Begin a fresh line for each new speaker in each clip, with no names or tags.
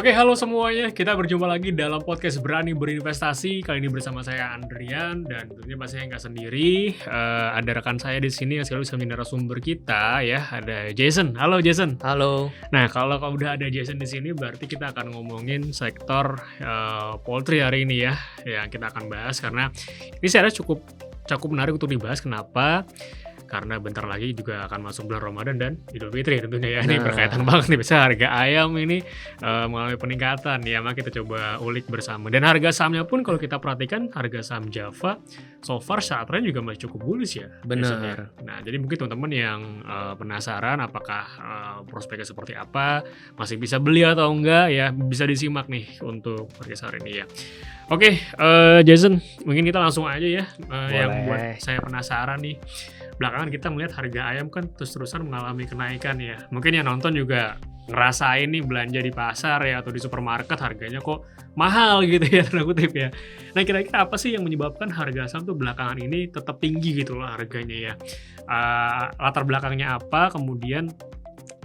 Oke, halo semuanya. Kita berjumpa lagi dalam podcast Berani Berinvestasi. Kali ini bersama saya Andrian dan tentunya pastinya nggak sendiri. Ada rekan saya di sini yang selalu bisa menjadi narasumber kita ya. Ada Jason. Halo Jason.
Halo.
Nah, kalau udah ada Jason di sini, berarti kita akan ngomongin sektor poultry hari ini ya. Yang kita akan bahas karena ini saya rasa cukup menarik untuk dibahas. Kenapa? Karena bentar lagi juga akan masuk bulan Ramadan dan Idul Fitri tentunya ya. Ini berkaitan banget nih, bisa harga ayam ini mengalami peningkatan ya. Maka kita coba ulik bersama. Dan harga sahamnya pun kalau kita perhatikan, harga saham Java so far saat ini juga masih cukup bullish ya.
Benar.
Nah, jadi mungkin teman-teman yang penasaran apakah prospeknya seperti apa, masih bisa beli atau enggak ya, bisa disimak nih untuk podcast hari ini ya. Oke, Jason, mungkin kita langsung aja ya. Yang buat saya penasaran nih, belakangan kita melihat harga ayam kan terus-terusan mengalami kenaikan ya. Mungkin yang nonton juga ngerasain nih belanja di pasar ya atau di supermarket harganya kok mahal gitu ya, tanda kutip ya. Nah, kira-kira apa sih yang menyebabkan harga saham tuh belakangan ini tetap tinggi gitu loh harganya ya. Latar belakangnya apa, kemudian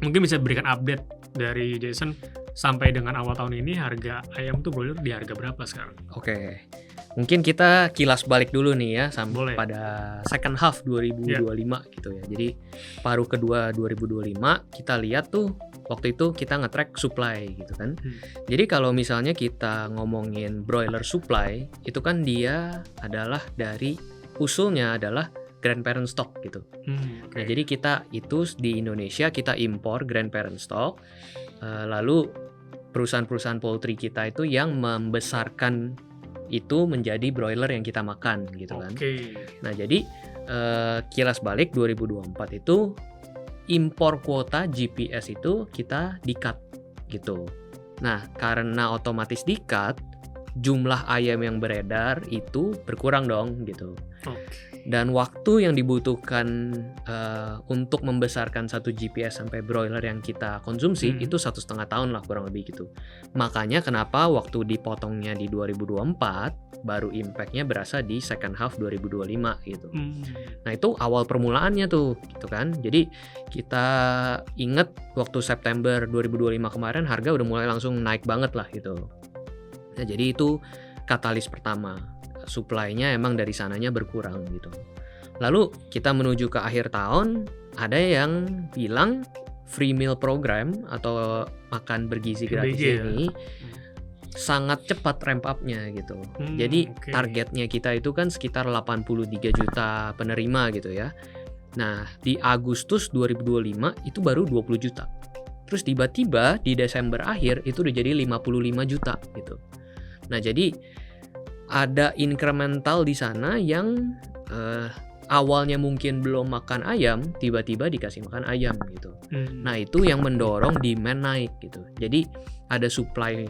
mungkin bisa berikan update dari Jason sampai dengan awal tahun ini harga ayam tuh broiler di harga berapa sekarang?
Oke. Mungkin kita kilas balik dulu nih ya sampai
Boleh.
pada second half 2025 gitu ya. Jadi paruh kedua 2025 kita lihat tuh waktu itu kita nge-track supply gitu kan. Jadi kalau misalnya kita ngomongin broiler supply itu kan dia adalah dari usulnya adalah grandparent stock gitu. Nah, jadi kita itu di Indonesia kita impor grandparent stock, lalu perusahaan-perusahaan poultry kita itu yang membesarkan itu menjadi broiler yang kita makan gitu kan. Nah, jadi kilas balik 2024 itu impor kuota GPS itu kita di-cut gitu. Nah, karena otomatis di-cut, jumlah ayam yang beredar itu berkurang dong gitu. Dan waktu yang dibutuhkan untuk membesarkan satu GPS sampai broiler yang kita konsumsi itu 1,5 tahun lah kurang lebih gitu. Makanya kenapa waktu dipotongnya di 2024 baru impact-nya berasa di second half 2025 gitu. Nah, itu awal permulaannya tuh gitu kan. Jadi kita inget waktu September 2025 kemarin harga udah mulai langsung naik banget lah gitu. Nah, jadi itu katalis pertama. Supply-nya emang dari sananya berkurang gitu. Lalu kita menuju ke akhir tahun, ada yang bilang free meal program atau makan bergizi gratis ini sangat cepat ramp up-nya gitu. Jadi targetnya kita itu kan sekitar 83 juta penerima gitu ya. Nah, di Agustus 2025 itu baru 20 juta. Terus tiba-tiba di Desember akhir itu udah jadi 55 juta gitu. Nah, jadi ada incremental di sana yang awalnya mungkin belum makan ayam, tiba-tiba dikasih makan ayam gitu. Nah, itu yang mendorong demand naik gitu. Jadi ada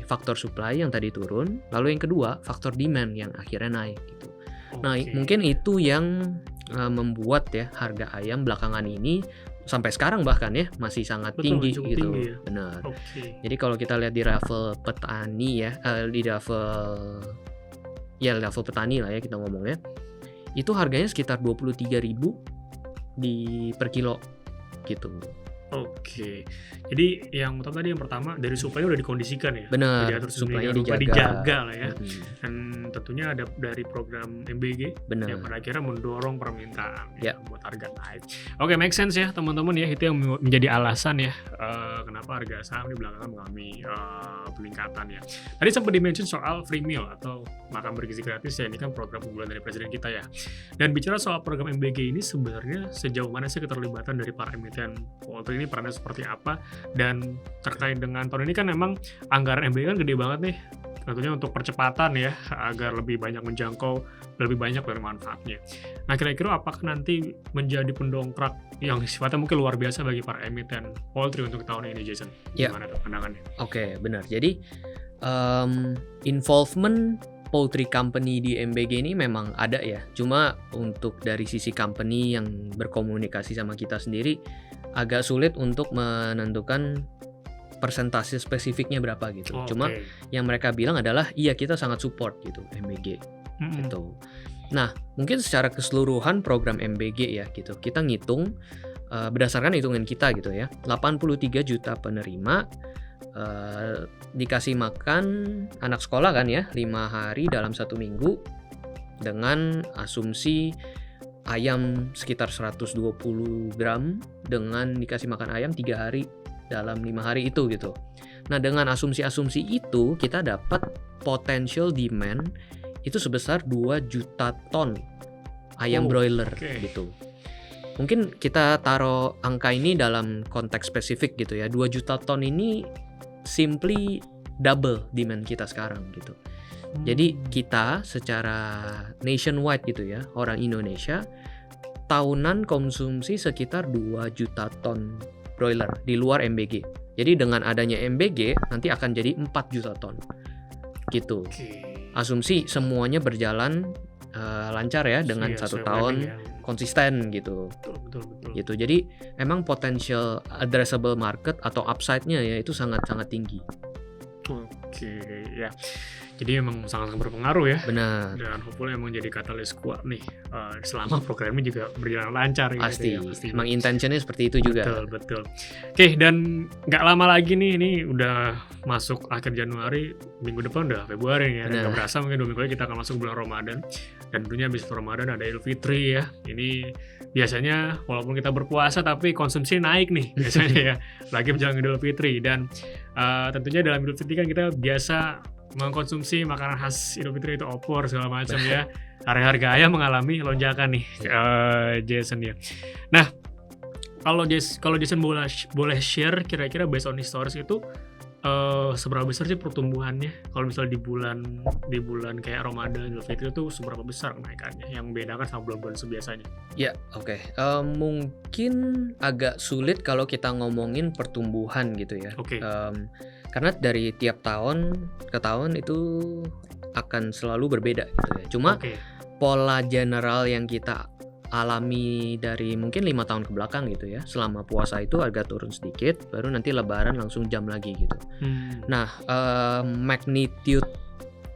faktor supply yang tadi turun, lalu yang kedua faktor demand yang akhirnya naik gitu. Nah, mungkin itu yang membuat ya harga ayam belakangan ini sampai sekarang bahkan ya masih sangat tinggi gitu. Tinggi ya? Benar. Jadi kalau kita lihat di level petani ya, di level petani lah ya kita ngomongnya, itu harganya sekitar 23.000 per kilo gitu.
Jadi yang utama tadi yang pertama dari supply udah dikondisikan ya.
Benar.
Supply-nya dijaga lah ya. Dan tentunya ada dari program MBG yang pada akhirnya mendorong permintaan ya, buat harga naik. Make sense ya teman-teman ya. Itu yang menjadi alasan ya kenapa harga saham di belakangan mengalami peningkatan ya. Tadi sempat di-mention soal free meal atau makan bergizi gratis ya. Ini kan program unggulan dari presiden kita ya. Dan bicara soal program MBG ini sebenarnya sejauh mana sih keterlibatan dari para emiten poultry ini, perannya seperti apa, dan terkait dengan tahun ini kan memang anggaran MBG kan gede banget nih, tentunya untuk percepatan ya agar lebih banyak menjangkau lebih banyak dari manfaatnya. Nah, kira-kira apakah nanti menjadi pendongkrak yang sifatnya mungkin luar biasa bagi para emiten poultry untuk tahun ini, Jason? Gimana tuh pandangannya?
Oke, benar. Jadi involvement poultry company di MBG ini memang ada ya. Cuma untuk dari sisi company yang berkomunikasi sama kita sendiri agak sulit untuk menentukan persentase spesifiknya berapa gitu. Cuma yang mereka bilang adalah iya kita sangat support gitu MBG gitu. Nah, mungkin secara keseluruhan program MBG ya gitu. Kita ngitung berdasarkan hitungan kita gitu ya. 83 juta penerima dikasih makan anak sekolah kan ya 5 hari dalam 1 minggu dengan asumsi ayam sekitar 120 gram dengan dikasih makan ayam 3 hari dalam 5 hari itu gitu. Nah, dengan asumsi-asumsi itu kita dapat potential demand itu sebesar 2 juta ton ayam broiler gitu. Mungkin kita taruh angka ini dalam konteks spesifik gitu ya. 2 juta ton ini simply double demand kita sekarang gitu. Jadi kita secara nationwide gitu ya, orang Indonesia tahunan konsumsi sekitar 2 juta ton broiler di luar MBG. Jadi dengan adanya MBG nanti akan jadi 4 juta ton gitu. Asumsi semuanya berjalan lancar ya dengan 1 tahun konsisten gitu.
Betul.
Gitu. Jadi emang potential addressable market atau upside-nya ya itu sangat-sangat tinggi.
Ya. Jadi emang sangat berpengaruh ya.
Benar.
Dan hopefully emang jadi katalis kuat nih selama programnya juga berjalan lancar.
Pasti.
Gitu ya, pasti.
Emang intentionnya seperti itu juga.
Betul. Oke, dan nggak lama lagi nih, ini udah masuk akhir Januari, minggu depan udah Februari ya. Dan nggak berasa mungkin 2 minggu lagi kita akan masuk bulan Ramadan. Dan tentunya habis Ramadan ada Idul Fitri ya. Ini biasanya walaupun kita berpuasa tapi konsumsi naik nih biasanya ya. Lagi menjelang Idul Fitri. Dan tentunya dalam Idul Fitri kan kita biasa mengkonsumsi makanan khas Idul Fitri itu opor segala macam ya. Harga ayam mengalami lonjakan nih, Jason ya. Nah, kalau Jason boleh share kira-kira based on historis itu seberapa besar sih pertumbuhannya? Kalau misalnya di bulan kayak Ramadan, Idul Fitri itu seberapa besar kenaikannya yang bedakan sama bulan-bulan sebiasanya?
Ya, oke. Mungkin agak sulit kalau kita ngomongin pertumbuhan gitu ya. Karena dari tiap tahun ke tahun itu akan selalu berbeda gitu ya. Cuma pola general yang kita alami dari mungkin 5 tahun ke belakang gitu ya. Selama puasa itu agak turun sedikit, baru nanti lebaran langsung jam lagi gitu. Nah, magnitude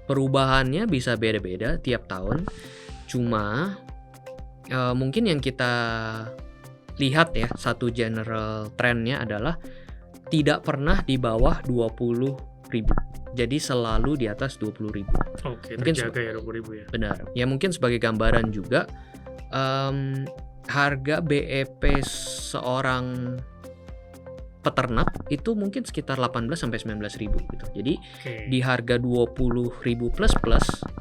perubahannya bisa beda-beda tiap tahun. Cuma mungkin yang kita lihat ya, satu general trendnya adalah tidak pernah di bawah 20.000. Jadi selalu di atas 20.000.
Mungkin terjaga ya 20.000 ya.
Benar. Ya mungkin sebagai gambaran juga harga BEP seorang peternak itu mungkin sekitar 18-19.000 gitu. Jadi di harga 20.000 plus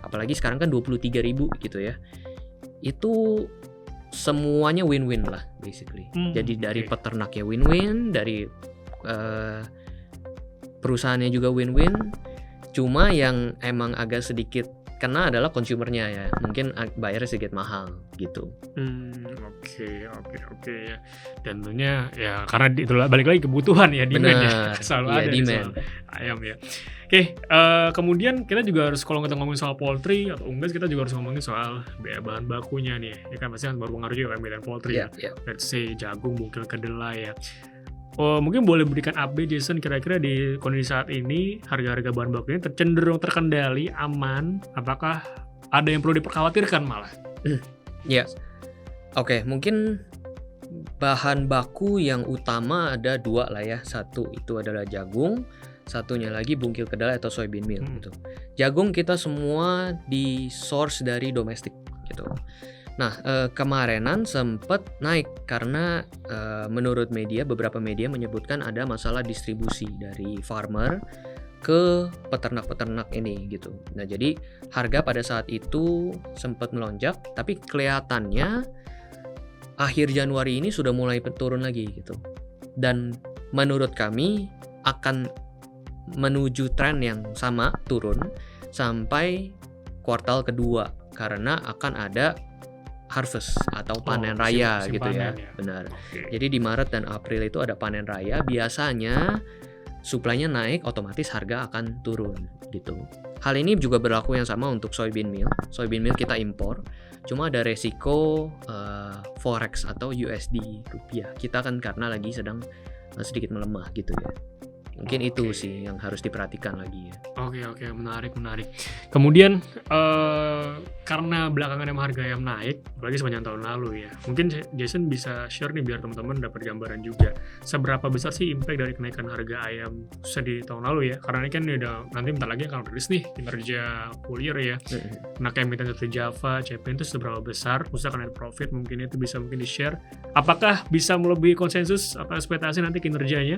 apalagi sekarang kan 23.000 gitu ya. Itu semuanya win-win lah basically. Jadi dari peternaknya win-win, dari perusahaannya juga win-win. Cuma yang emang agak sedikit kena adalah consumernya ya, mungkin bayarnya sedikit mahal gitu.
Oke ya. Dan tentunya ya karena itulah balik lagi kebutuhan ya, demand ya, selalu ada demand ayam ya. Kemudian kita juga harus, kalau kita ngomongin soal poultry atau unggas, kita juga harus ngomongin soal bahan bakunya nih ya kan, pasti kan berpengaruh juga kan poultry ya. Let's say jagung, bungkil kedelai ya. Mungkin boleh berikan update Jason, kira-kira di kondisi saat ini harga-harga bahan baku ini cenderung terkendali, aman, apakah ada yang perlu diperkhawatirkan malah?
Mungkin bahan baku yang utama ada 2 lah ya. Satu itu adalah jagung, satunya lagi bungkil kedelai atau soybean meal gitu. Jagung kita semua di source dari domestik gitu. Nah, kemarinan sempat naik karena menurut beberapa media menyebutkan ada masalah distribusi dari farmer ke peternak-peternak ini gitu. Nah, jadi harga pada saat itu sempat melonjak, tapi kelihatannya akhir Januari ini sudah mulai turun lagi gitu. Dan menurut kami akan menuju tren yang sama, turun sampai kuartal kedua karena akan ada harvest atau panen raya gitu ya. Benar. Jadi di Maret dan April itu ada panen raya, biasanya supply-nya naik, otomatis harga akan turun gitu. Hal ini juga berlaku yang sama untuk soybean meal. Soybean meal kita impor, cuma ada resiko forex atau USD rupiah. Kita kan karena lagi sedang sedikit melemah gitu ya. Mungkin itu sih yang harus diperhatikan lagi ya.
Oke, menarik. Kemudian karena belakangan emang harga ayam naik, apalagi sepanjang tahun lalu ya. Mungkin Jason bisa share nih biar teman-teman dapat gambaran juga. Seberapa besar sih impact dari kenaikan harga ayam di tahun lalu ya? Karena ini kan udah nanti bentar lagi akan rilis nih kinerja full year ya. Nah, kayak emiten seperti Java, CPN itu seberapa besar? Khususnya net profit mungkin itu bisa mungkin di-share. Apakah bisa melebihi konsensus atau ekspektasi nanti kinerjanya?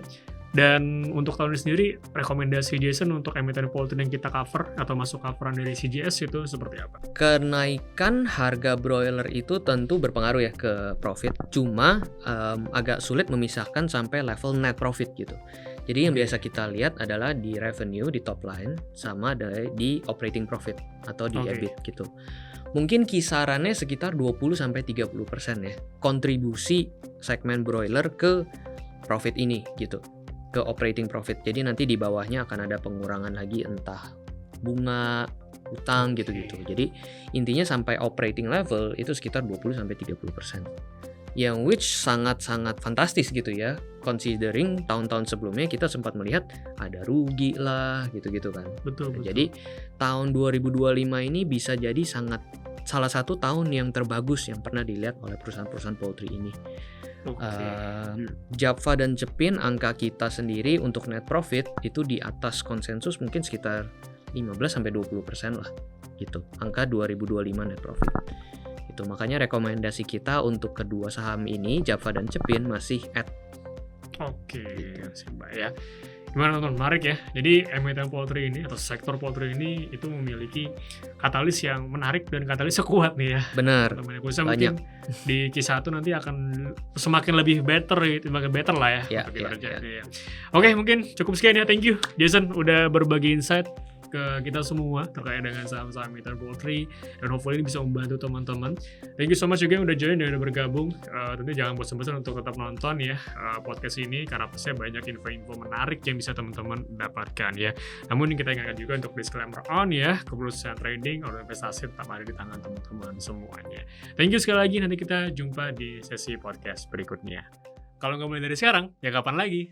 Dan untuk tahun ini sendiri, rekomendasi Jason untuk emiten poultry yang kita cover atau masuk coveran dari CGS itu seperti apa?
Kenaikan harga broiler itu tentu berpengaruh ya ke profit, cuma agak sulit memisahkan sampai level net profit gitu. Jadi yang biasa kita lihat adalah di revenue, di top line, sama di operating profit atau di EBIT gitu. Mungkin kisarannya sekitar 20-30% ya, kontribusi segmen broiler ke profit ini gitu, ke operating profit. Jadi nanti di bawahnya akan ada pengurangan lagi, entah bunga, utang gitu-gitu. Jadi intinya sampai operating level itu sekitar 20-30%. Yang which sangat-sangat fantastis gitu ya, considering tahun-tahun sebelumnya kita sempat melihat ada rugi lah gitu-gitu kan.
Betul.
Jadi tahun 2025 ini bisa jadi salah satu tahun yang terbagus yang pernah dilihat oleh perusahaan-perusahaan poultry ini. Java dan Cepin, angka kita sendiri untuk net profit itu di atas konsensus mungkin sekitar 15-20% lah gitu, angka 2025 net profit itu. Makanya rekomendasi kita untuk kedua saham ini, Java dan Cepin, masih add.
Mbak ya. Gimana teman-teman, menarik ya. Jadi emiten poultry ini atau sektor poultry ini itu memiliki katalis yang menarik dan katalisnya kuat nih ya.
Benar.
Khususnya mungkin di Q1 nanti akan semakin lebih better lah ya. Oke, mungkin cukup sekian ya. Thank you Jason udah berbagi insight ke kita semua terkait dengan saham-saham emiten poultry, dan hopefully ini bisa membantu teman-teman. Thank you so much juga yang udah join dan udah bergabung. Tentu jangan bosan-bosan untuk tetap nonton ya podcast ini, karena pastinya banyak info-info menarik yang bisa teman-teman dapatkan ya. Namun kita ingatkan juga untuk disclaimer on ya, keputusan trading atau investasi tetap ada di tangan teman-teman semuanya. Thank you sekali lagi, nanti kita jumpa di sesi podcast berikutnya. Kalau nggak mulai dari sekarang, ya kapan lagi?